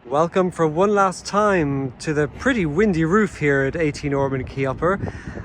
Welcome for one last time to the pretty windy roof here at 18 Ormond Quay Upper,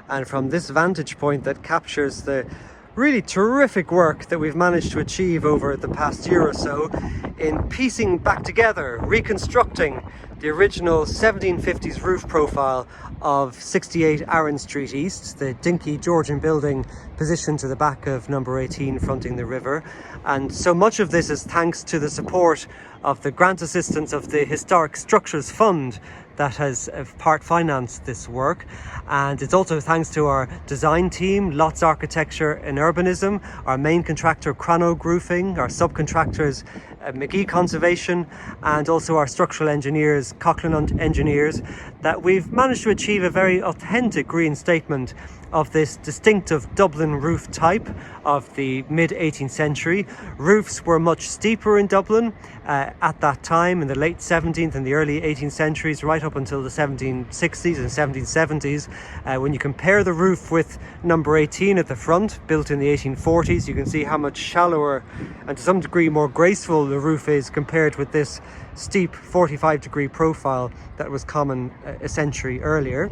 and from this vantage point that captures the really terrific work that we've managed to achieve over the past year or so in piecing back together, reconstructing the original 1750s roof profile of 68 Arran Street East, the dinky Georgian building positioned to the back of number 18 fronting the river. And so much of this is thanks to the support of the grant assistance of the Historic Structures Fund that has part financed this work, and it's also thanks to our design team, Lots Architecture and Urbanism, our main contractor Cranog Roofing, our subcontractors McGee Conservation, and also our structural engineers Coughlin Engineers, that we've managed to achieve a very authentic reinstatement of this distinctive Dublin roof type of the mid-18th century. Roofs were much steeper in Dublin at that time, in the late 17th and the early 18th centuries, right up until the 1760s and 1770s. When you compare the roof with number 18 at the front, built in the 1840s, you can see how much shallower and to some degree more graceful the roof is compared with this steep 45-degree profile that was common a century earlier.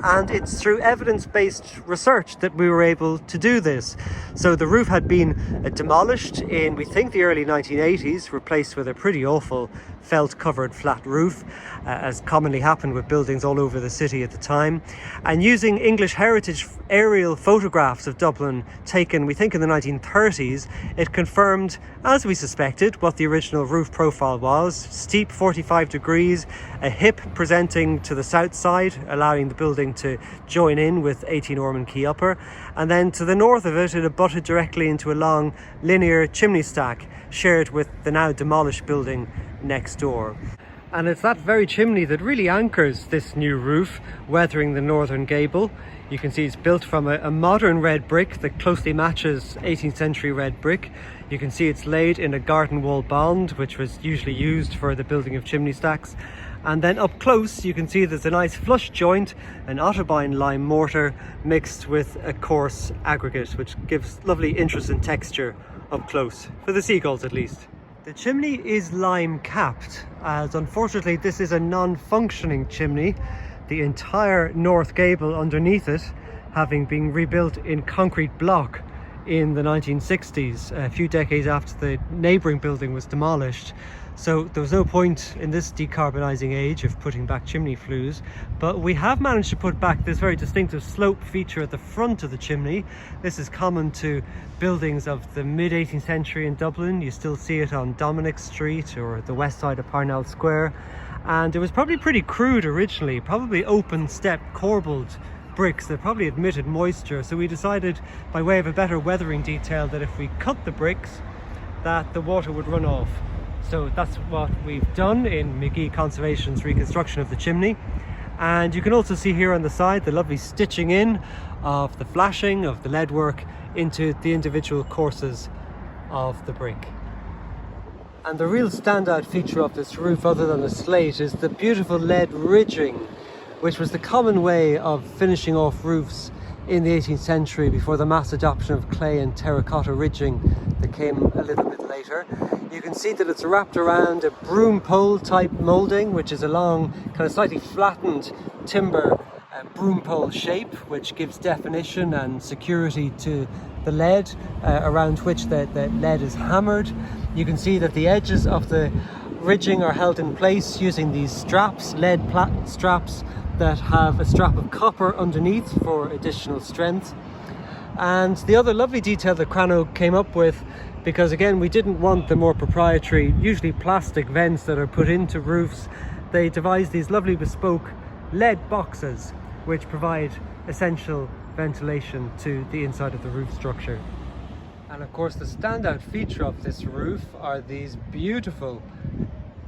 And it's through evidence-based research that we were able to do this. So the roof had been demolished in, we think, the early 1980s, replaced with a pretty awful felt-covered flat roof, as commonly happened with buildings all over the city at the time. And using English heritage aerial photographs of Dublin taken, we think, in the 1930s, it confirmed, as we suspected, what the original roof profile was: steep 45 degrees, a hip presenting to the south side, allowing the building to join in with 18 Ormond Quay Upper, and then to the north of it, it abutted directly into a long linear chimney stack shared with the now demolished building next door. And it's that very chimney that really anchors this new roof, weathering the northern gable. You can see it's built from a modern red brick that closely matches 18th century red brick. You can see it's laid in a garden wall bond, which was usually used for the building of chimney stacks. And then up close you can see there's a nice flush joint, an Otterbein lime mortar mixed with a coarse aggregate, which gives lovely interest and texture up close, for the seagulls at least. The chimney is lime capped, as unfortunately this is a non-functioning chimney, the entire north gable underneath it having been rebuilt in concrete block in the 1960s, a few decades after the neighbouring building was demolished. So there was no point in this decarbonising age of putting back chimney flues, but we have managed to put back this very distinctive slope feature at the front of the chimney. This is common to buildings of the mid-18th century in Dublin. You still see it on Dominic Street or the west side of Parnell Square, and it was probably pretty crude originally, probably open step corbelled bricks that probably admitted moisture. So we decided, by way of a better weathering detail, that if we cut the bricks, that the water would run off. So that's what we've done in McGee Conservation's reconstruction of the chimney. And you can also see here on the side the lovely stitching in of the flashing of the lead work into the individual courses of the brick. And the real standout feature of this roof, other than the slate, is the beautiful lead ridging, which was the common way of finishing off roofs in the 18th century before the mass adoption of clay and terracotta ridging that came a little bit later. You can see that it's wrapped around a broom pole type moulding, which is a long, kind of slightly flattened timber broom pole shape, which gives definition and security to the lead around which the lead is hammered. You can see that the edges of the ridging are held in place using these straps, lead straps that have a strap of copper underneath for additional strength. And the other lovely detail that Cranog came up with, because again we didn't want the more proprietary, usually plastic vents that are put into roofs, they devised these lovely bespoke lead boxes which provide essential ventilation to the inside of the roof structure. And of course the standout feature of this roof are these beautiful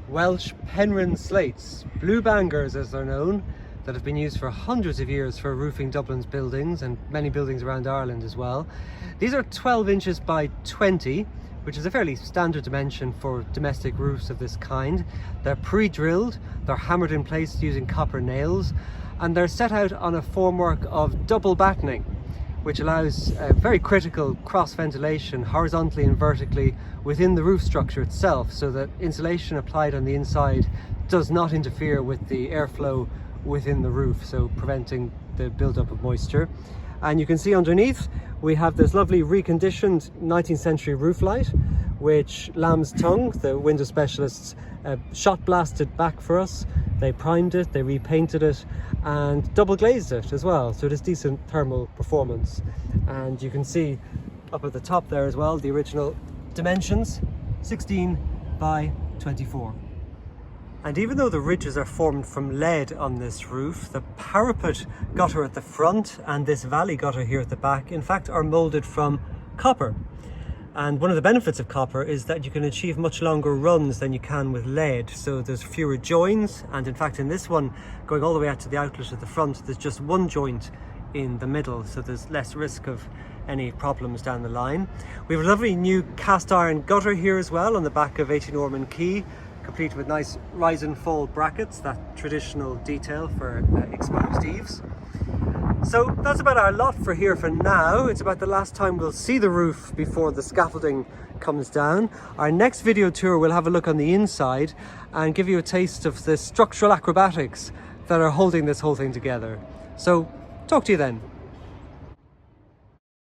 Welsh Penrhyn slates, blue bangers as they're known, that have been used for hundreds of years for roofing Dublin's buildings and many buildings around Ireland as well. These are 12 inches by 20, which is a fairly standard dimension for domestic roofs of this kind. They're pre-drilled, they're hammered in place using copper nails, and they're set out on a formwork of double battening, which allows very critical cross ventilation horizontally and vertically within the roof structure itself, so that insulation applied on the inside does not interfere with the airflow within the roof, so preventing the buildup of moisture. And you can see underneath we have this lovely reconditioned 19th century roof light, which Lamb's Tongue, the window specialists, shot blasted back for us. They primed it, they repainted it, and double glazed it as well, so it has decent thermal performance. And you can see up at the top there as well the original dimensions, 16 by 24. And even though the ridges are formed from lead on this roof, the parapet gutter at the front and this valley gutter here at the back in fact are moulded from copper. And one of the benefits of copper is that you can achieve much longer runs than you can with lead, so there's fewer joins, and in fact in this one, going all the way out to the outlet at the front, there's just one joint in the middle, so there's less risk of any problems down the line. We have a lovely new cast iron gutter here as well on the back of 18 Ormond Quay, complete with nice rise and fall brackets, that traditional detail for exposed eaves. So that's about our lot for here for now. It's about the last time we'll see the roof before the scaffolding comes down. Our next video tour will have a look on the inside and give you a taste of the structural acrobatics that are holding this whole thing together. So talk to you then.